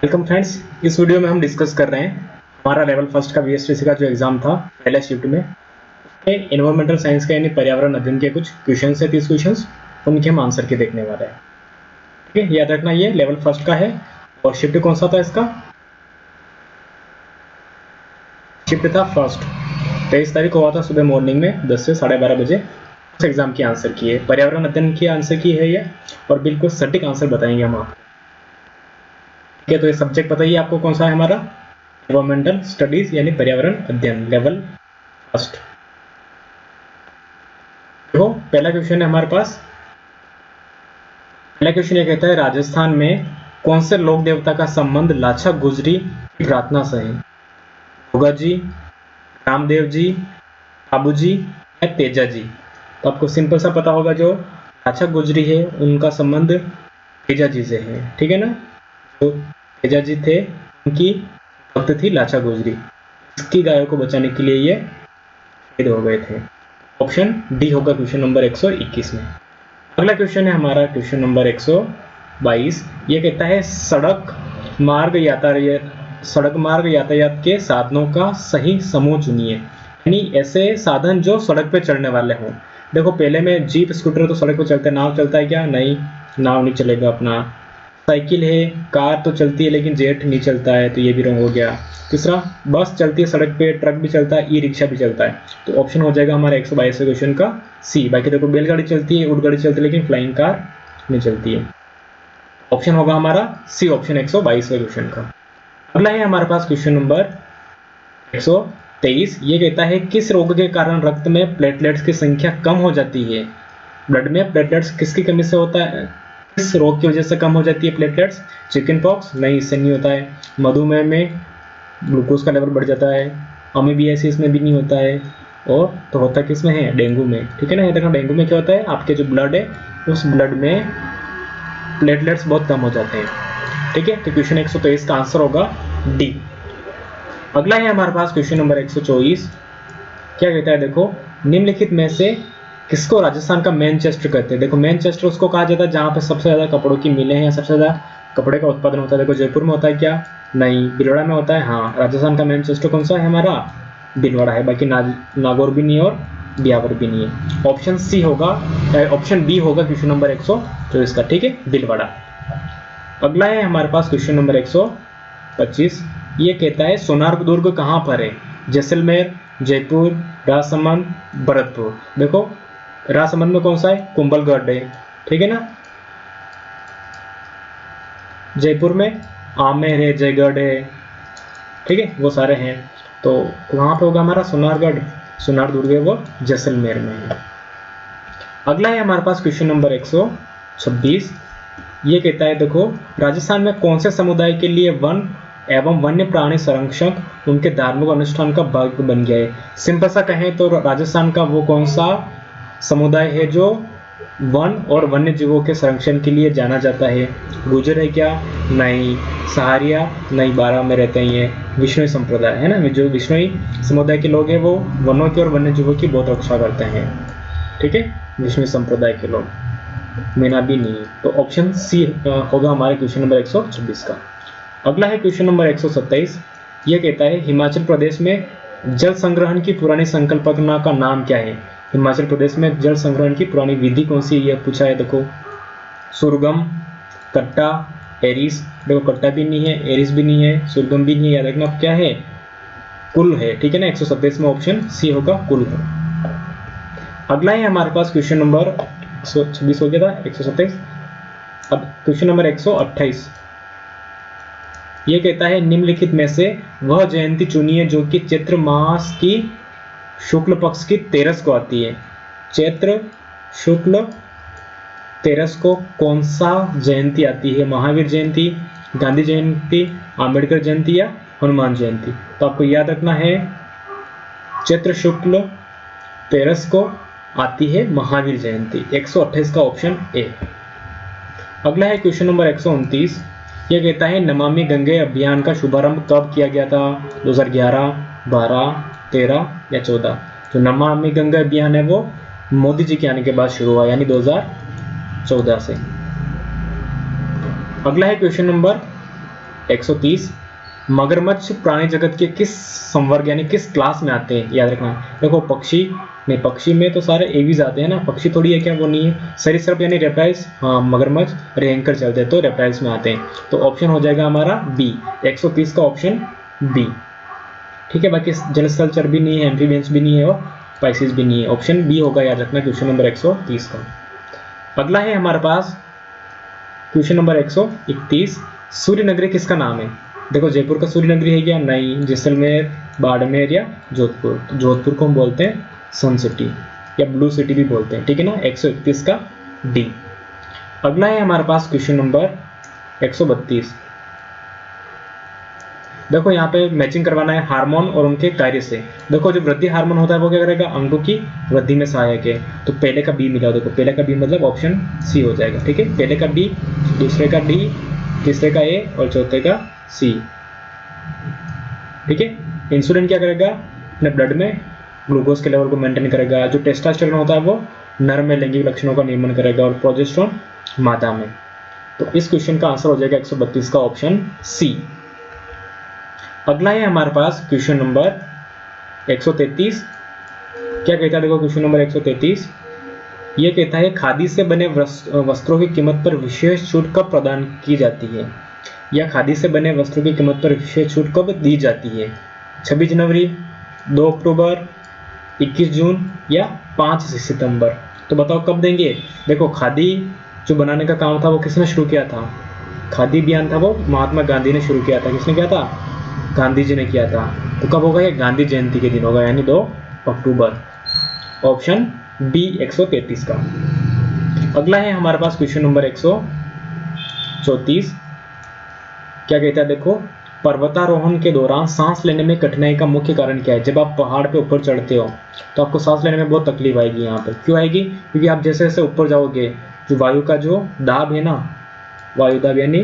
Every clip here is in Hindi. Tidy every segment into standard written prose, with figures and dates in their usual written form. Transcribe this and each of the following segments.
Welcome friends. इस वीडियो में हम डिस्कस कर रहे हैं हमारा लेवल फर्स्ट का वीएसटीसी का जो एग्जाम था पहले शिफ्ट में एनवायरमेंटल साइंस का यानी पर्यावरण अध्ययन के कुछ क्वेश्चन है 30 क्वेश्चन, उनके हम आंसर के देखने वाले हैं। ठीक है, याद रखना ये लेवल फर्स्ट का है। और शिफ्ट कौन सा था इसका? शिफ्ट था फर्स्ट। 23 तारीख को हुआ था सुबह मॉर्निंग में 10 से 12:30 बजे। उस एग्जाम की आंसर की है, पर्यावरण अध्ययन की आंसर की है ये, और बिल्कुल सटीक आंसर बताएंगे हम आपको। ठीक है, तो ये सब्जेक्ट बताइए आपको कौन सा है हमारा? एनवायरमेंटल स्टडीज यानी पर्यावरण अध्ययन लेवल फर्स्ट। देखो पहला क्वेश्चन है हमारे पास। पहला क्वेश्चन ये कहता है राजस्थान में कौन से लोक देवता का संबंध लाछा गुजरी की प्रार्थना से है? भोगा जी, रामदेव जी, बाबू जी या तेजा जी? तो आपको सिंपल सा पता होगा, जो लाछा गुजरी है उनका संबंध तेजा जी से है। ठीक है ना, जो तेजा जी थे उनकी भक्त थी लाछा गुजरी, इसकी गायों को बचाने के लिए ये शहीद हो गए थे। ऑप्शन डी होगा क्वेश्चन नंबर 121 में। अगला क्वेश्चन है हमारा क्वेश्चन नंबर 122। ये कहता है सड़क मार्ग यातायात के साधनों का सही समूह चुनिए, यानी ऐसे साधन जो सड़क पे चलने वाले हों। देखो पहले में जीप स्कूटर तो सड़क पे चलता है, नाव चलता है क्या? नहीं, नाव नहीं चलेगा अपना। साइकिल है, कार तो चलती है लेकिन जेट नहीं चलता है, तो ये भी रॉन्ग हो गया। तीसरा, बस चलती है सड़क पे, ट्रक भी चलता है, ई रिक्शा भी चलता है, तो ऑप्शन हो जाएगा हमारा 122 क्वेश्चन का सी। बाकी देखो बैलगाड़ी चलती है, ऊँटगाड़ी चलती है, लेकिन फ्लाइंग कार नहीं चलती है। ऑप्शन होगा हमारा सी, ऑप्शन 122 क्वेश्चन का। अगला है हमारे पास क्वेश्चन नंबर 123। ये कहता है किस रोग के कारण रक्त में प्लेटलेट्स की संख्या कम हो जाती है? ब्लड में प्लेटलेट्स किसकी कमी से होता है, किस रोग की वजह से कम हो जाती है प्लेटलेट्स? Chicken pox? नहीं, इससे नहीं होता है। मधुमेह में ग्लूकोज का लेवल बढ़ जाता है। अमीबियासिस में भी नहीं होता है। और तो होता किस में है? डेंगू में। ठीक है ना, ये देखना डेंगू में क्या होता है, आपके जो ब्लड है उस ब्लड में प्लेटलेट्स बहुत कम हो जाते हैं। ठीक है, तो क्वेश्चन 123 का आंसर होगा डी। अगला है हमारे पास क्वेश्चन नंबर 124। क्या कहता है, देखो निम्नलिखित में से किसको राजस्थान का मैनचेस्टर कहते हैं? देखो मैनचेस्टर उसको कहा जाता है जहाँ पे सबसे ज्यादा कपड़ों की मिलें हैं या सबसे ज्यादा कपड़े का उत्पादन होता है। देखो जयपुर में होता है क्या? नहीं। भीलवाड़ा में होता है? हाँ। राजस्थान का मैनचेस्टर कौन सा है हमारा? भीलवाड़ा है। बाकी नागौर भी नहीं और ब्यावर भी नहीं है। ऑप्शन सी होगा, ऑप्शन बी होगा क्वेश्चन नंबर 124 का। ठीक है, भीलवाड़ा। अगला है हमारे पास क्वेश्चन नंबर 125। ये कहता है सोनार दुर्ग कहाँ पर है? जैसलमेर, जयपुर, राजसमंद, भरतपुर? देखो राजसमंद में कौन सा है? कुंभलगढ़ है। ठीक है ना। जयपुर में आमेर है, जयगढ़ है। ठीक है, वो सारे हैं। तो वहां पे होगा हमारा सोनार दुर्ग है वो जैसलमेर में है। अगला है हमारे पास क्वेश्चन नंबर 126। ये कहता है देखो राजस्थान में कौन से समुदाय के लिए वन एवं वन्य प्राणी संरक्षक उनके धार्मिक अनुष्ठान का भाग बन गया है? सिंपल सा कहें तो राजस्थान का वो कौन सा समुदाय है जो वन और वन्य जीवों के संरक्षण के लिए जाना जाता है? गुर्जर है क्या? नहीं। सहारिया? नहीं, बारह में रहते हैं। ये विष्णुई संप्रदाय है ना, जो विष्णुई समुदाय के लोग हैं वो वनों की और वन्य जीवों की बहुत रक्षा करते हैं। ठीक है, विष्णुई संप्रदाय के लोग। मीना भी नहीं। तो ऑप्शन सी होगा हमारे क्वेश्चन नंबर 126 का। अगला है क्वेश्चन नंबर 127। यह कहता है हिमाचल प्रदेश में जल संग्रहण की पुरानी संकल्पना का नाम क्या है? हिमाचल प्रदेश में जल संग्रहण की पुरानी विधि कौन सी है यह पूछा है। देखो सुरगम, कट्टा, एरिस। देखो कट्टा भी नहीं है, एरिस भी नहीं है, सुरगम भी नहीं है। याद रखना क्या है? कुल है। ठीक है ना, 127 में ऑप्शन सी होगा कुल है। अगला है हमारे पास क्वेश्चन नंबर 126 हो गया था, 127। अब क्वेश्चन नंबर 128। ये कहता है निम्नलिखित में से वह जयंती चुनिए जो कि चैत्र मास की शुक्ल पक्ष की 13 को आती है। चैत्र शुक्ल 13 को कौन सा जयंती आती है? महावीर जयंती, गांधी जयंती, आम्बेडकर जयंती या हनुमान जयंती? तो आपको याद रखना है चैत्र शुक्ल 13 को आती है महावीर जयंती। 128 का ऑप्शन ए। अगला है क्वेश्चन नंबर 129। यह कहता है नमामि गंगे अभियान का शुभारंभ कब किया गया था? 2011, 12, 13 या 14? जो नमामि गंगा अभियान है वो मोदी जी के आने के बाद शुरू हुआ, यानी 2014 से। अगला है क्वेश्चन नंबर 130 मगरमच्छ प्राणी जगत के किस संवर्ग यानी किस क्लास में आते हैं, याद रखना। देखो पक्षी नहीं, पक्षी में तो सारे एवीज आते हैं ना, पक्षी थोड़ी है क्या, वो नहीं है। सरीसृप यानी रेप्टाइल्स, हाँ मगरमच्छ रेंकर चलते हैं तो रेप्टाइल्स में आते हैं। तो ऑप्शन हो जाएगा हमारा बी, 130 का ऑप्शन बी। ठीक है, बाकी जलस्थलचर भी नहीं है, एम्फीबियंस भी नहीं है और स्पाइसीज भी नहीं है, ऑप्शन बी होगा, याद रखना क्वेश्चन नंबर 130 का। अगला है हमारे पास क्वेश्चन नंबर 131, सूर्य नगरी किसका नाम है। देखो जयपुर का सूर्य नगरी है क्या, नहीं। जैसलमेर, बाड़मेर या जोधपुर, तो जोधपुर को हम बोलते हैं सन सिटी या ब्लू सिटी भी बोलते हैं, ठीक है ना। 131 का डी। अगला है हमारे पास क्वेश्चन नंबर 132। देखो यहाँ पे मैचिंग करवाना है हार्मोन और उनके कार्य से। देखो जो वृद्धि हार्मोन होता है वो क्या करेगा, अंगों की वृद्धि में सहायक है, तो पहले का बी मिला। देखो पहले का बी मतलब ऑप्शन सी हो जाएगा, ठीक है। पहले का बी, दूसरे का डी, तीसरे का ए और चौथे का सी, ठीक है। इंसुलिन क्या करेगा, अपने ब्लड में ग्लूकोज के लेवल को मेंटेन करेगा। जो टेस्टोस्टेरोन होता है वो नर में लैंगिक लक्षणों का निर्माण करेगा और प्रोजेस्टेरोन मादा में। तो इस क्वेश्चन का आंसर हो जाएगा 132 का ऑप्शन सी। अगला है हमारे पास क्वेश्चन नंबर 133। क्या कहता है, देखो क्वेश्चन नंबर 133 ये कहता है खादी से बने वस्त्रों की कीमत पर विशेष छूट कब प्रदान की जाती है, या खादी से बने वस्त्रों की कीमत पर विशेष छूट कब दी जाती है। 26 जनवरी, 2 अक्टूबर, 21 जून या 5 सितंबर। तो बताओ कब देंगे। देखो खादी जो बनाने का काम था वो किसने शुरू किया था, खादी अभियान था वो महात्मा गांधी ने शुरू किया था। किसने किया था, गांधी जी ने किया था। तो कब होगा, ये गांधी जयंती के दिन होगा, यानी 2 अक्टूबर। ऑप्शन बी 133 का। अगला है हमारे पास क्वेश्चन नंबर 134। क्या कहता है, देखो पर्वतारोहण के दौरान सांस लेने में कठिनाई का मुख्य कारण क्या है। जब आप पहाड़ पे ऊपर चढ़ते हो तो आपको सांस लेने में बहुत तकलीफ आएगी। यहाँ पे क्यों आएगी, क्योंकि आप जैसे जैसे ऊपर जाओगे जो वायु का जो दाब है ना, वायु दाब यानी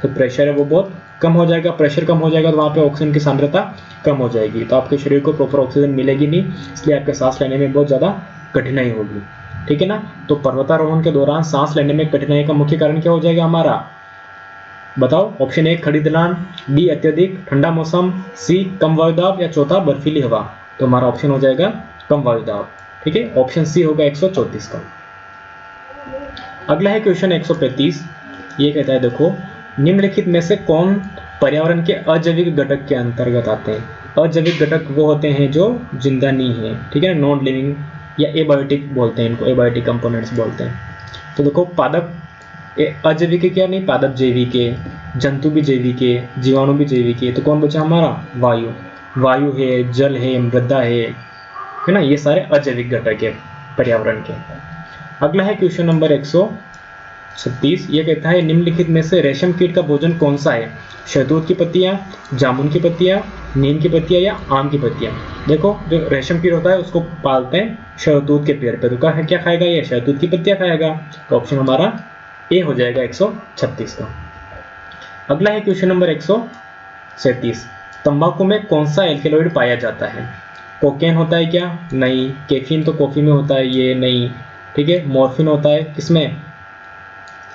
जो प्रेशर है वो बहुत कम हो जाएगा। प्रेशर कम हो जाएगा तो वहाँ पे ऑक्सीजन की सांद्रता कम हो जाएगी, तो आपके शरीर को प्रॉपर ऑक्सीजन मिलेगी नहीं, इसलिए आपके सांस लेने में बहुत ज़्यादा कठिनाई होगी, ठीक है ना। तो पर्वतारोहण के दौरान सांस लेने में कठिनाई का मुख्य कारण क्या हो जाएगा हमारा, बताओ। ऑप्शन ए खड़ी ढलान, बी अत्यधिक ठंडा मौसम, सी कम वायुदाब या चौथा बर्फीली हवा। तो हमारा ऑप्शन हो जाएगा कम वायुदाब, ठीक है। ऑप्शन सी होगा 134 का। अगला है क्वेश्चन 135। ये कहता है देखो निम्नलिखित में से कौन पर्यावरण के अजैविक घटक के अंतर्गत आते हैं। अजैविक घटक वो होते हैं जो जिंदा नहीं है, ठीक है, नॉन लिविंग या एबायोटिक बोलते हैं इनको, एबायोटिक कंपोनेंट्स बोलते हैं। तो देखो पादप अजैविक क्या नहीं, पादप जैविक है, जंतु भी जैविक है, जीवाणु भी जैविक है। तो कौन बचा हमारा, वायु। वायु है, जल है, मृदा है ना, ये सारे अजैविक घटक है पर्यावरण के। अगला है क्वेश्चन नंबर 136। ये कहता है निम्नलिखित में से रेशम कीट का भोजन कौन सा है। शहतूत की पत्तियां, जामुन की पत्तियां, नीम की पत्तियां या आम की पत्तियां। देखो जो रेशम कीट होता है उसको पालते हैं शहतूत के पेड़ पे, तो क्या खाएगा ये, शहतूत की पत्तियां खाएगा। तो ऑप्शन हमारा ए हो जाएगा 136 का। अगला है क्वेश्चन नंबर 137। तंबाकू में कौन सा एल्केलॉइड पाया जाता है। कोकेन होता है क्या, नहीं। कैफीन तो कॉफी में होता है, ये नहीं, ठीक है। मॉर्फिन होता है किसमें,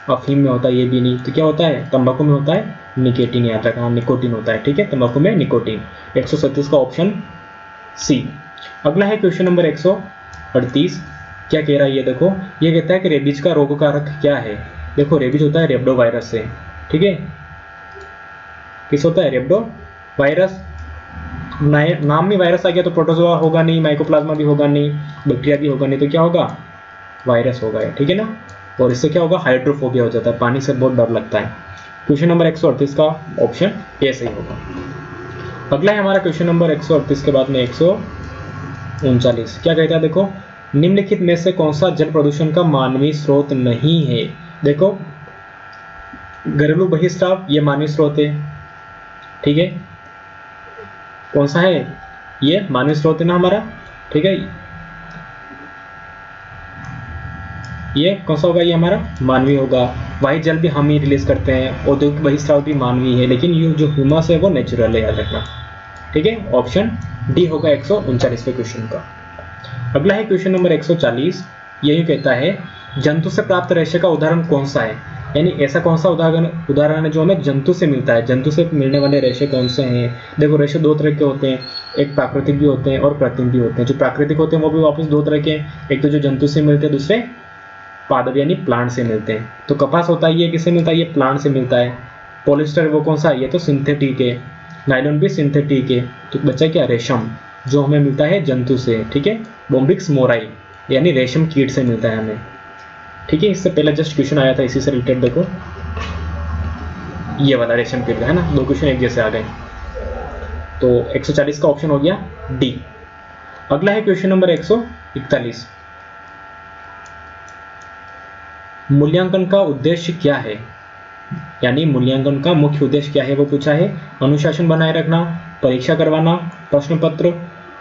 अफीम में होता है, ये भी नहीं। तो क्या होता है, तंबाकू में होता है निकोटीन, याद रखना निकोटीन होता है, ठीक है, तंबाकू में निकोटीन। 137 का ऑप्शन सी। अगला है क्वेश्चन नंबर 138। क्या कह रहा है ये देखो, ये कहता है कि रेबीज का रोग कारक क्या है। देखो रेबीज होता है रेब्डो वायरस से, ठीक है। किस होता है, रेब्डो वायरस। नाम में वायरस आ गया तो प्रोटोजोआ होगा नहीं, माइकोप्लाज्मा भी होगा नहीं, बैक्टीरिया भी होगा नहीं, तो क्या होगा, वायरस होगा, ठीक है ना। और इससे क्या होगा, हाइड्रोफोबिया हो जाता है, पानी से बहुत डर लगता है। क्वेश्चन नंबर 138 का ऑप्शन ए सही होगा। अगला है हमारा क्वेश्चन नंबर 138 के बाद में 139। क्या कहता है देखो निम्नलिखित में से कौन सा जल प्रदूषण का मानवीय स्रोत नहीं है। देखो घरेलू बहिस्राव ये मानवीय स्रोत है, ठीक है। कौन सा है, ये मानवीय स्रोत है ना हमारा, ठीक है। ये कौन सा होगा, ये हमारा मानवीय होगा। वायु जल भी हम ही रिलीज करते हैं, औद्योगिक बहिस्राव भी मानवीय है, लेकिन ये जो ह्यूमस है वो नेचुरल है, याद रखना, ठीक है। ऑप्शन डी होगा 139वें क्वेश्चन का। अगला है क्वेश्चन नंबर 140। यही कहता है जंतु से प्राप्त रेशे का उदाहरण कौन सा है। यानी ऐसा कौन सा उदाहरण है जो हमें जंतु से मिलता है। जंतु से मिलने वाले रेशे कौन से हैं? देखो रेशे दो तरह के होते हैं, एक प्राकृतिक भी होते हैं और कृत्रिम भी होते हैं। जो प्राकृतिक होते हैं वो भी वापस दो तरह के हैं, एक तो जो जंतु से मिलते हैं, दूसरे पादप यानी प्लांट से मिलते हैं। तो कपास होता है ये किससे मिलता है? ये प्लांट से मिलता है। पॉलिस्टर वो कौन सा? ये तो सिंथेटिक है। नायलॉन भी सिंथेटिक है। तो बच्चा क्या? रेशम, जो हमें मिलता है जंतु से, ठीक है। बोम्बिक्स मोराई यानी रेशम कीट से मिलता है हमें, ठीक है। इससे पहले जस्ट क्वेश्चन आया था इसी से रिलेटेड, देखो ये वाला रेशम कीट का है ना, दो क्वेश्चन एक जैसे आ गए। तो 140 का ऑप्शन हो गया डी। अगला है क्वेश्चन नंबर 141, मूल्यांकन का उद्देश्य क्या है, यानी मूल्यांकन का मुख्य उद्देश्य क्या है वो पूछा है। अनुशासन बनाए रखना, परीक्षा करवाना, प्रश्न पत्र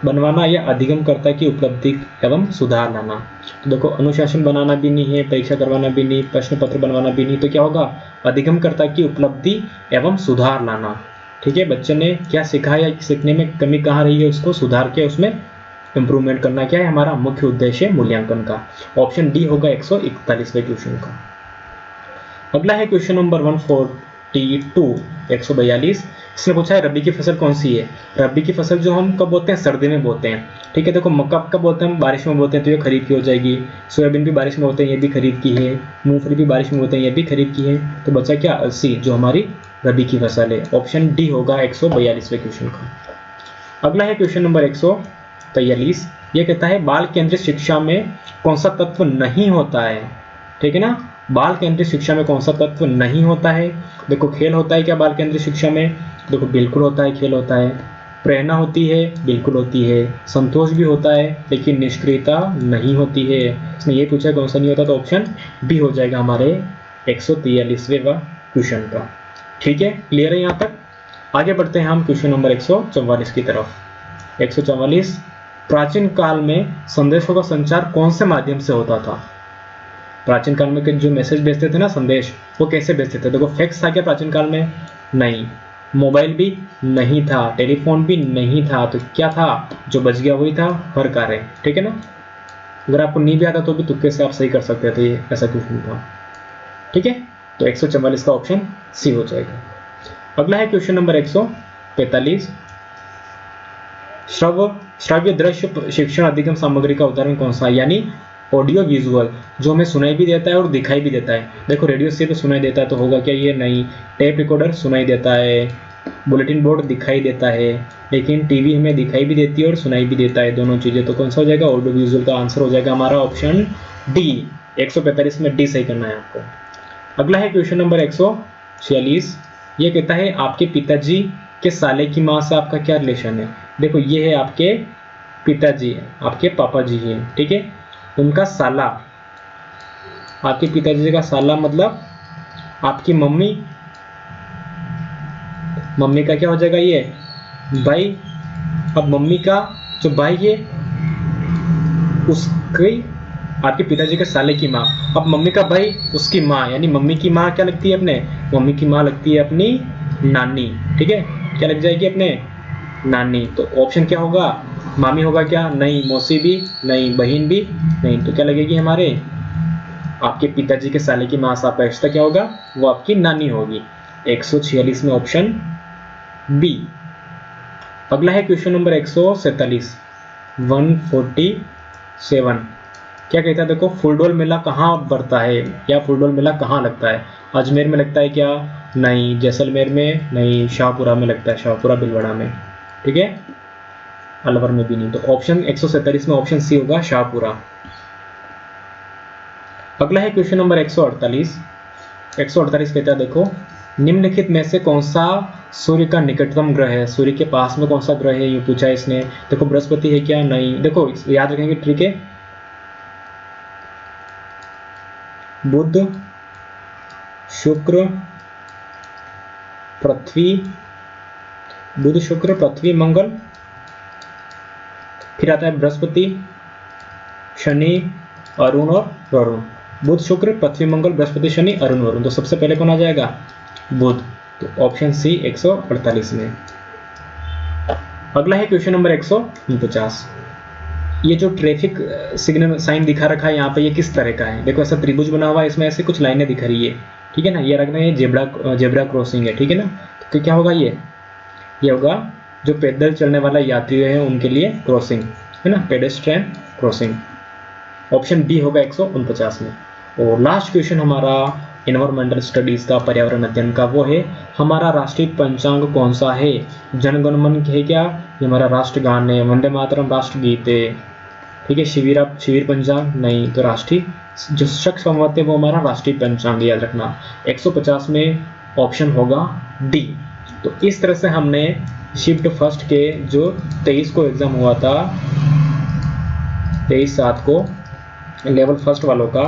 बनवाना या अधिगमकर्ता की उपलब्धि एवं सुधार लाना। तो देखो अनुशासन बनाना भी नहीं है, परीक्षा करवाना भी नहीं, प्रश्न पत्र बनवाना भी नहीं, तो क्या होगा? अधिगमकर्ता की उपलब्धि एवं सुधार लाना, ठीक है। बच्चे ने क्या सीखा या सीखने में कमी कहाँ रही है उसको सुधार के उसमें इंप्रूवमेंट करना क्या है हमारा मुख्य उद्देश्य मूल्यांकन का। ऑप्शन डी होगा 141वें क्वेश्चन का। अगला है क्वेश्चन नंबर 142, 142। इसने पूछा है रबी की फसल कौन सी है। रबी की फसल जो हम कब बोते हैं? सर्दी में बोते हैं, ठीक है। देखो मक्का कब बोते हैं? बारिश में बोते हैं, तो ये खरीफ की हो जाएगी। सोयाबीन भी बारिश में होते हैं, ये भी खरीफ की है। मूंगफली भी बारिश में होते हैं, ये भी खरीफ की है। तो बचा क्या? अलसी, जो हमारी रबी की फसल है। ऑप्शन डी होगा 142वें क्वेश्चन का। अगला है क्वेश्चन नंबर 143। ये कहता है बाल केंद्रित शिक्षा में कौन सा तत्व नहीं होता है, ठीक है ना। बाल केंद्रित शिक्षा में कौन सा तत्व नहीं होता है? देखो खेल होता है क्या बाल केंद्रित शिक्षा में? देखो बिल्कुल होता है, खेल होता है। प्रेरणा होती है, बिल्कुल होती है। संतोष भी होता है, लेकिन निष्क्रियता नहीं होती है। इसने ये पूछा कौन सा नहीं होता, तो ऑप्शन बी हो जाएगा हमारे 143वें क्वेश्चन का, ठीक है। क्लियर है यहाँ तक? आगे बढ़ते हैं हम क्वेश्चन नंबर 144 की तरफ। 144, प्राचीन काल में संदेशों का संचार कौन से माध्यम से होता था? प्राचीन काल में जो मैसेज भेजते थे ना, संदेश, वो कैसे भेजते थे? देखो फैक्स था क्या प्राचीन काल में? नहीं। मोबाइल भी नहीं था, टेलीफोन भी नहीं था, तो क्या था? जो बच गया वही था हर कार्य, ठीक है ना। अगर आपको नहीं भी आता तो भी तुक्के से आप सही कर सकते थे, ये ऐसा क्वेश्चन था, ठीक है। तो 144 का ऑप्शन सी हो जाएगा। अगला है क्वेश्चन नंबर 145, श्रव्य दृश्य शिक्षण अधिगम सामग्री का उदाहरण कौन सा है? यानी ऑडियो विजुअल, जो हमें सुनाई भी देता है और दिखाई भी देता है। देखो रेडियो से तो सुनाई देता है, तो होगा क्या ये? नहीं। टेप रिकॉर्डर सुनाई देता है, बुलेटिन बोर्ड दिखाई देता है, लेकिन टीवी हमें दिखाई भी देती है और सुनाई भी देता है, दोनों चीजें। तो कौन सा हो जाएगा? ऑडियो विजुअल का आंसर हो जाएगा हमारा ऑप्शन डी। 145 में डी सही करना है आपको। अगला है क्वेश्चन नंबर 146। ये कहता है आपके पिताजी के साले की माँ से आपका क्या रिलेशन है? देखो ये है आपके पिताजी, आपके पापा जी हैं, ठीक है। उनका साला, आपके पिताजी का साला मतलब आपकी मम्मी, मम्मी का क्या हो जाएगा? ये भाई। अब मम्मी का जो भाई है उसकी, आपके पिताजी के साले की माँ। अब मम्मी का भाई उसकी माँ, यानी मम्मी की माँ क्या लगती है अपने? मम्मी की माँ लगती है अपनी नानी, ठीक है। क्या लग जाएगी अपने? नानी। तो ऑप्शन क्या होगा? मामी होगा क्या? नहीं। मौसी भी नहीं, बहन भी नहीं, तो क्या लगेगी हमारे? आपके पिताजी के साले की माँ से आपका रिश्ता क्या होगा? वो आपकी नानी होगी। 146 में ऑप्शन बी। अगला है क्वेश्चन नंबर 147, 147। क्या कहता है? देखो फुलडोल मेला कहाँ बढ़ता है या फुलडोल मेला कहाँ लगता है? अजमेर में लगता है क्या? नहीं। जैसलमेर में नहीं। शाहपुरा में लगता है, शाहपुरा भीलवाड़ा में, ठीक है। अलवर में भी नहीं। तो ऑप्शन 147 में ऑप्शन सी होगा, शाहपुरा। अगला है क्वेश्चन नंबर 148। 148 कहता है देखो निम्नलिखित में से कौन सा सूर्य का निकटतम ग्रह है? सूर्य के पास में कौन सा ग्रह है, ये पूछा है इसने। देखो बृहस्पति है क्या? नहीं। देखो याद रखेंगे, ठीक है। बुध, शुक्र, पृथ्वी, बुध शुक्र पृथ्वी मंगल, फिर आता है बृहस्पति, शनि, अरुण और वरुण। बुध शुक्र पृथ्वी मंगल बृहस्पति शनि अरुण वरुण। तो सबसे पहले कौन आ जाएगा? बुध। तो ऑप्शन सी 148 में। अगला है क्वेश्चन नंबर 149। ये जो ट्रैफिक सिग्नल साइन दिखा रखा है यहाँ पे, ये किस तरह का है? देखो ऐसा त्रिभुज बना हुआ है, इसमें ऐसे कुछ लाइनें दिख रही है, ठीक है ना। ये रखना है जेब्रा क्रॉसिंग है, ठीक है ना। तो क्या होगा ये होगा जो पैदल चलने वाला यात्री है उनके लिए क्रॉसिंग, है ना, पेडेस्ट्रियन क्रॉसिंग। ऑप्शन डी होगा 149 में। और लास्ट क्वेश्चन हमारा एनवायरमेंटल स्टडीज का, पर्यावरण अध्ययन का, वो है हमारा राष्ट्रीय पंचांग कौन सा है। जनगणमन है क्या, ये हमारा राष्ट्रगान है, वंदे मातरम राष्ट्रगीत है, ठीक है, शिविर पंचांग नहीं, तो राष्ट्रीय जो शक संवत है वो हमारा राष्ट्रीय पंचांग, याद रखना। 150 में ऑप्शन होगा डी। तो इस तरह से हमने शिफ्ट फर्स्ट के जो 23 को एग्जाम हुआ था, 23/7 को लेवल फर्स्ट वालों का,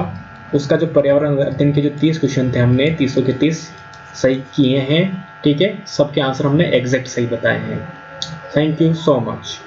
उसका जो पर्यावरण अध्ययन के जो 30 क्वेश्चन थे हमने 30 के 30 सही किए हैं, ठीक है। सबके आंसर हमने एग्जैक्ट सही बताए हैं। Thank you so much.